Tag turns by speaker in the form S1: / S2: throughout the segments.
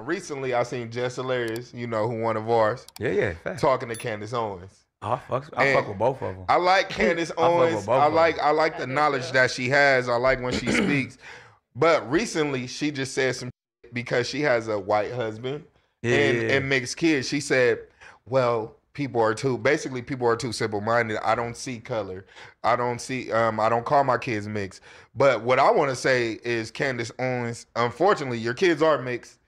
S1: Recently, I seen Jess Hilarious, you know, who one of ours,
S2: Yeah, fact.
S1: talking to Candace Owens.
S2: I fuck with both of them.
S1: I like Candace Owens. I like the knowledge that she has. I like when she speaks. But recently, she just said some because she has a white husband and mixed kids. She said, well, people are too simple-minded. I don't see color. I don't call my kids mixed. But what I want to say is, Candace Owens, unfortunately, your kids are mixed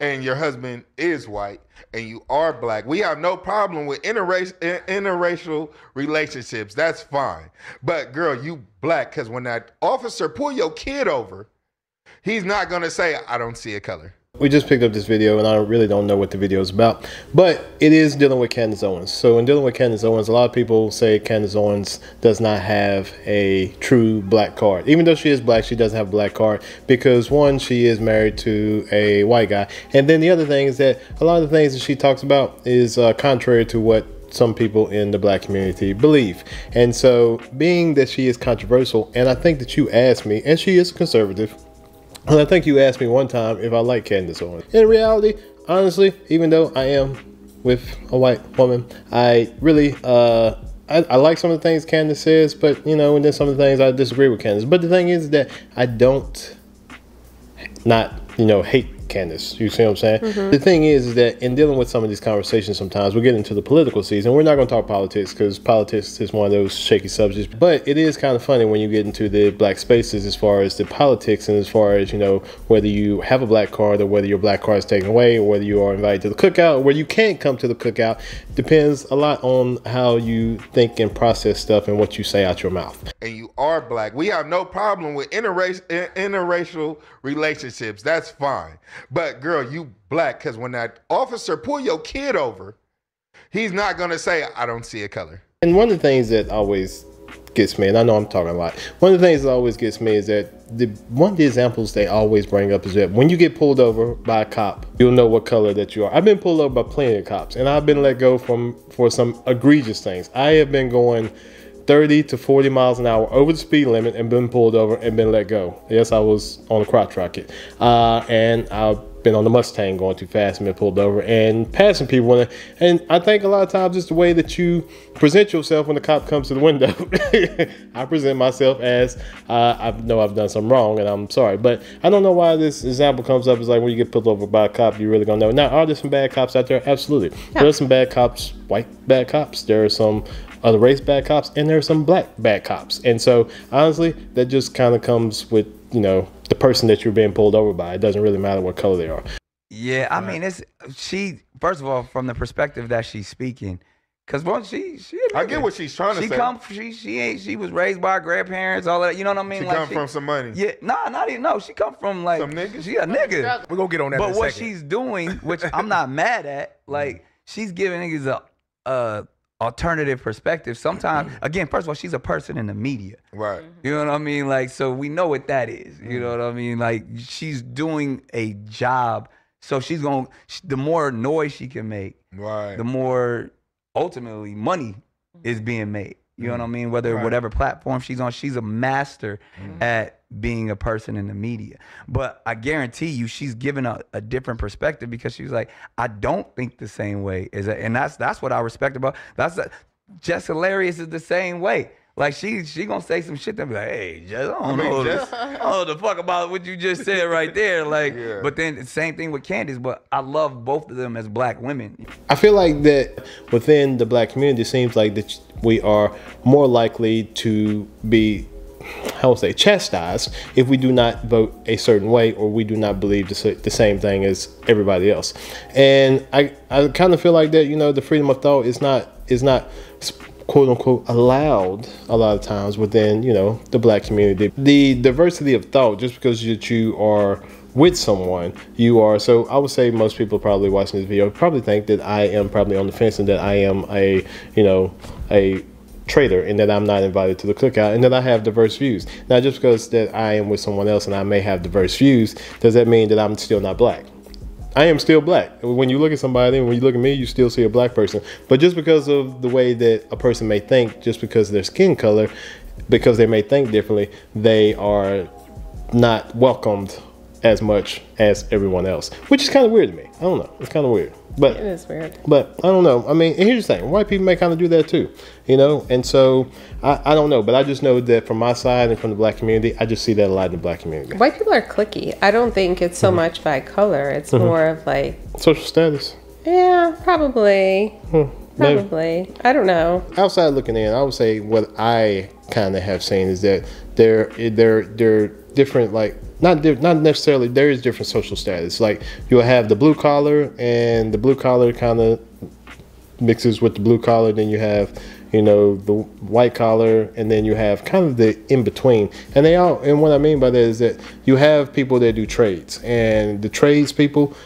S1: and your husband is white and you are black. We have no problem with interracial relationships. That's fine. But girl, you black, because when that officer pull your kid over, he's not going to say, I don't see a color.
S3: We just picked up this video, and I really don't know what the video is about, but it is dealing with Candace Owens. So in dealing with Candace Owens, a lot of people say Candace Owens does not have a true black card. Even though she is black, she doesn't have a black card because, one, she is married to a white guy. And then the other thing is that a lot of the things that she talks about is contrary to what some people in the black community believe. And so, being that she is controversial, and I think that you asked me, and she is conservative, and I think you asked me one time if I like Candace Owens. In reality, honestly, even though I am with a white woman, I really, I like some of the things Candace says, but, you know, and then some of the things I disagree with Candace. But the thing is that I don't hate Candace. You see what I'm saying? The thing is that in dealing with some of these conversations, sometimes we get into the political season. We're not going to talk politics because politics is one of those shaky subjects. But it is kind of funny when you get into the black spaces as far as the politics and as far as, you know, whether you have a black card or whether your black card is taken away or whether you are invited to the cookout or where you can't come to the cookout. Depends a lot on how you think and process stuff and what you say out your mouth.
S1: And you are black. We have no problem with interracial relationships. That's fine. But girl, you black, because when that officer pull your kid over, he's not going to say, I don't see a color.
S3: And one of the things that always gets me, and I know I'm talking a lot, one of the things that always gets me is that one of the examples they always bring up is that when you get pulled over by a cop, you'll know what color that you are. I've been pulled over by plenty of cops, and I've been let go for some egregious things. I have been going 30 to 40 miles an hour over the speed limit and been pulled over and been let go. Yes, I was on a crotch rocket. And I've been on the Mustang going too fast and been pulled over and passing people. And I think a lot of times it's the way that you present yourself when the cop comes to the window. I present myself as, I know I've done something wrong and I'm sorry. But I don't know why this example comes up. It's like when you get pulled over by a cop, you really gonna know. Now, are there some bad cops out there? Absolutely. Yeah. There are some bad cops, white bad cops. There are some other race bad cops, and there are some black bad cops. And so, honestly, that just kind of comes with, you know, the person that you're being pulled over by. It doesn't really matter what color they are.
S2: Yeah, I mean, first of all, from the perspective that she's speaking, because
S1: I get what she's trying to say.
S2: She was raised by her grandparents, all that. You know what I mean?
S1: She come from some money.
S2: Yeah, not even. No, she come from like
S1: some niggas.
S2: She a nigga.
S4: We're gonna get on that.
S2: But what she's doing, which I'm not mad at, like she's giving niggas a alternative perspective. Sometimes, again, first of all, she's a person in the media.
S1: Right.
S2: You know what I mean? Like, so we know what that is. You know what I mean? Like, she's doing a job. So the more noise she can make,
S1: right,
S2: the more ultimately money is being made. You know what I mean? Whatever platform she's on, she's a master at being a person in the media. But I guarantee you, she's given a different perspective because she's like, I don't think the same way as that. And that's what I respect about. Jess Hilarious is the same way. Like she gonna say some shit that be like, hey, Jess, I don't know the fuck about what you just said right there. Like, yeah. But then the same thing with Candace. But I love both of them as black women.
S3: I feel like that within the black community, it seems like that we are more likely to be, I would say, chastised if we do not vote a certain way or we do not believe the same thing as everybody else. And I kind of feel like that, you know, the freedom of thought is not quote unquote allowed a lot of times within, you know, the black community. The diversity of thought, just because you are with someone, you are. So I would say most people probably watching this video probably think that I am probably on the fence and that I am a traitor and that I'm not invited to the cookout and that I have diverse views. Now, just because that I am with someone else and I may have diverse views, does that mean that I'm still not black? I am still black. When you look at somebody, when you look at me, you still see a black person. But just because of the way that a person may think, just because of their skin color, because they may think differently, they are not welcomed as much as everyone else, which is kind of weird to me. I don't know. It's kind of weird. But
S4: it is weird.
S3: But I don't know. I mean, and here's the thing. White people may kind of do that too, you know? And so I don't know. But I just know that from my side and from the black community, I just see that a lot in the black community.
S4: White people are cliquey. I don't think it's so much by color. It's more of like...
S3: social status.
S4: Yeah, probably. Probably. I don't know.
S3: Outside looking in, I would say what I kind of have seen is that they're different, like, not necessarily, there is different social status. Like, you'll have the blue collar, and the blue collar kind of mixes with the blue collar. Then you have, you know, the white collar, and then you have kind of the in between. And what I mean by that is that you have people that do trades, and the trades people,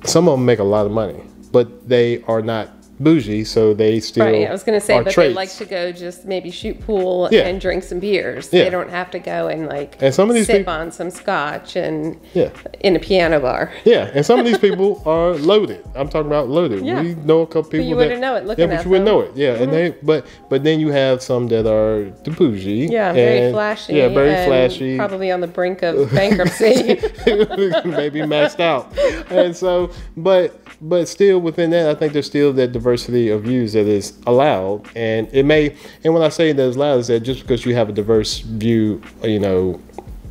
S3: some of them make a lot of money, but they are not bougie, so they still
S4: right. I was going to say, but
S3: trades.
S4: they like to go just maybe shoot pool
S3: Yeah.
S4: and drink some beers.
S3: Yeah.
S4: They don't have to go and like
S3: And some of these
S4: sip
S3: people-
S4: on some scotch and
S3: Yeah.
S4: in a piano bar.
S3: Yeah, and some of these people are loaded. I'm talking about loaded.
S4: Yeah.
S3: We know a couple people
S4: you wouldn't know it looking
S3: but
S4: at
S3: you wouldn't
S4: them.
S3: know it. Yeah, and they but then you have some that are the bougie.
S4: Yeah, very
S3: and-
S4: flashy.
S3: Yeah, very
S4: and
S3: flashy.
S4: Probably on the brink of bankruptcy.
S3: Maybe maxed out. And so, but still within that, I think there's still that diversity of views that is allowed. And it may, and when I say that is allowed, is that just because you have a diverse view, you know,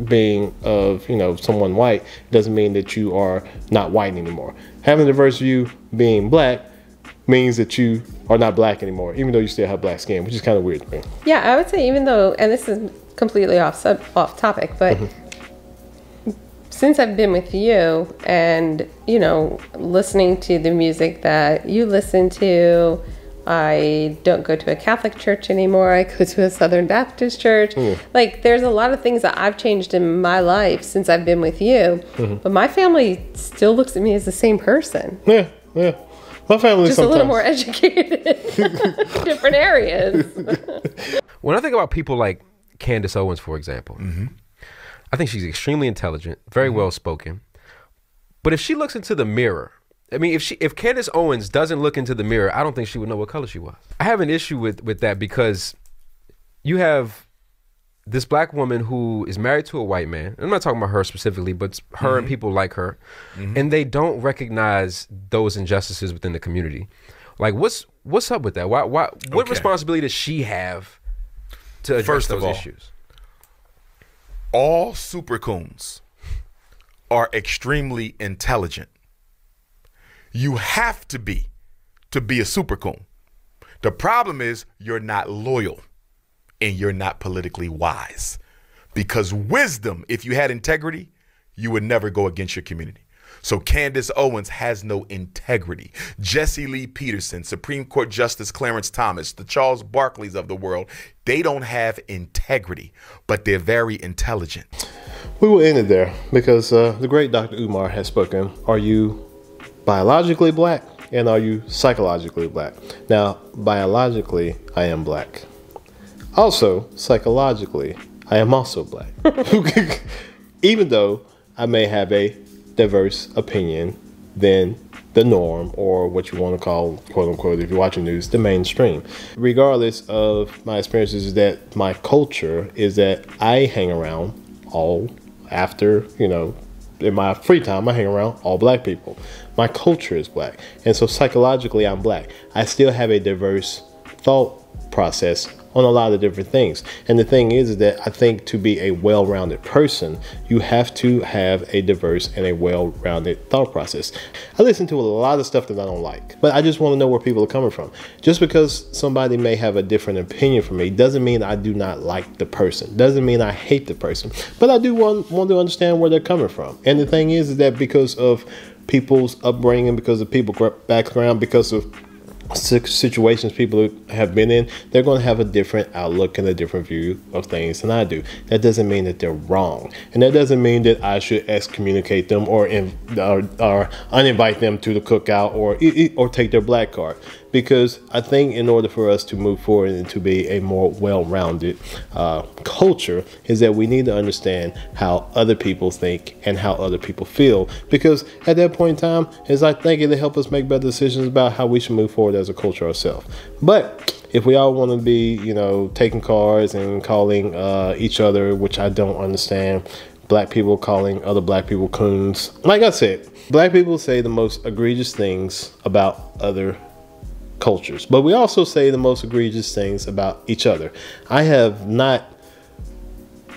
S3: being of, you know, someone white, doesn't mean that you are not white anymore. Having a diverse view being black means that you are not black anymore, even though you still have black skin, which is kind of weird to me.
S4: Yeah, I would say even though, and this is completely off topic, but since I've been with you and, you know, listening to the music that you listen to, I don't go to a Catholic church anymore. I go to a Southern Baptist church. Like, there's a lot of things that I've changed in my life since I've been with you. But my family still looks at me as the same person.
S3: Yeah. My family
S4: Just
S3: sometimes
S4: a little more educated in different areas.
S5: When I think about people like Candace Owens, for example, I think she's extremely intelligent, very well spoken. But if she looks into the mirror, I mean, if Candace Owens doesn't look into the mirror, I don't think she would know what color she was. I have an issue with that because you have this black woman who is married to a white man. I'm not talking about her specifically, but her and people like her, and they don't recognize those injustices within the community. Like, what's up with that? What responsibility does she have to address those issues?
S6: All super coons are extremely intelligent. You have to be a super coon. The problem is you're not loyal and you're not politically wise. Because wisdom, if you had integrity, you would never go against your community. So Candace Owens has no integrity. Jesse Lee Peterson, Supreme Court Justice Clarence Thomas, the Charles Barkleys of the world, they don't have integrity, but they're very intelligent.
S3: We will end it there because the great Dr. Umar has spoken. Are you biologically black and are you psychologically black? Now, biologically, I am black. Also, psychologically, I am also black. Even though I may have a diverse opinion than the norm, or what you want to call, quote unquote, if you're watching news, the mainstream. Regardless of my experiences, is that my culture is that I hang around after, you know, in my free time, I hang around all black people. My culture is black. And so psychologically, I'm black. I still have a diverse thought process on a lot of different things. And the thing is that I think to be a well-rounded person, you have to have a diverse and a well-rounded thought process. I listen to a lot of stuff that I don't like, but I just want to know where people are coming from. Just because somebody may have a different opinion from me doesn't mean I do not like the person. Doesn't mean I hate the person. But I do want to understand where they're coming from. And the thing is that because of people's upbringing, because of people's background, because of situations people have been in, they're going to have a different outlook and a different view of things than I do. That doesn't mean that they're wrong, and that doesn't mean that I should excommunicate them or uninvite them to the cookout or take their black card. Because I think in order for us to move forward and to be a more well-rounded culture, is that we need to understand how other people think and how other people feel. Because at that point in time, is I think it'll help us make better decisions about how we should move forward as a culture ourselves. But if we all want to be, you know, taking cards and calling each other, which I don't understand, black people calling other black people coons. Like I said, black people say the most egregious things about other cultures, but we also say the most egregious things about each other. I have not,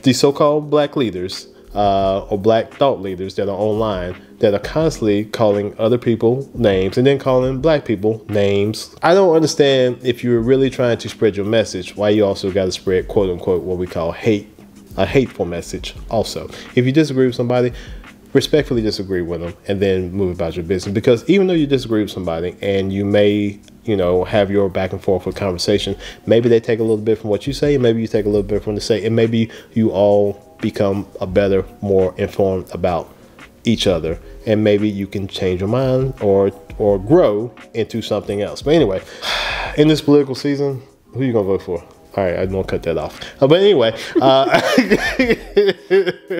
S3: the so-called black leaders or black thought leaders that are online that are constantly calling other people names and then calling black people names. I don't understand, if you're really trying to spread your message, why you also got to spread quote unquote what we call hate, a hateful message also. If you disagree with somebody, respectfully disagree with them and then move about your business. Because even though you disagree with somebody and you may, you know, have your back and forth with conversation, maybe they take a little bit from what you say, and maybe you take a little bit from what they say, and maybe you all become a better, more informed about each other, and maybe you can change your mind or grow into something else. But anyway, in this political season, who are you gonna vote for? All right, I don't cut that off. But anyway,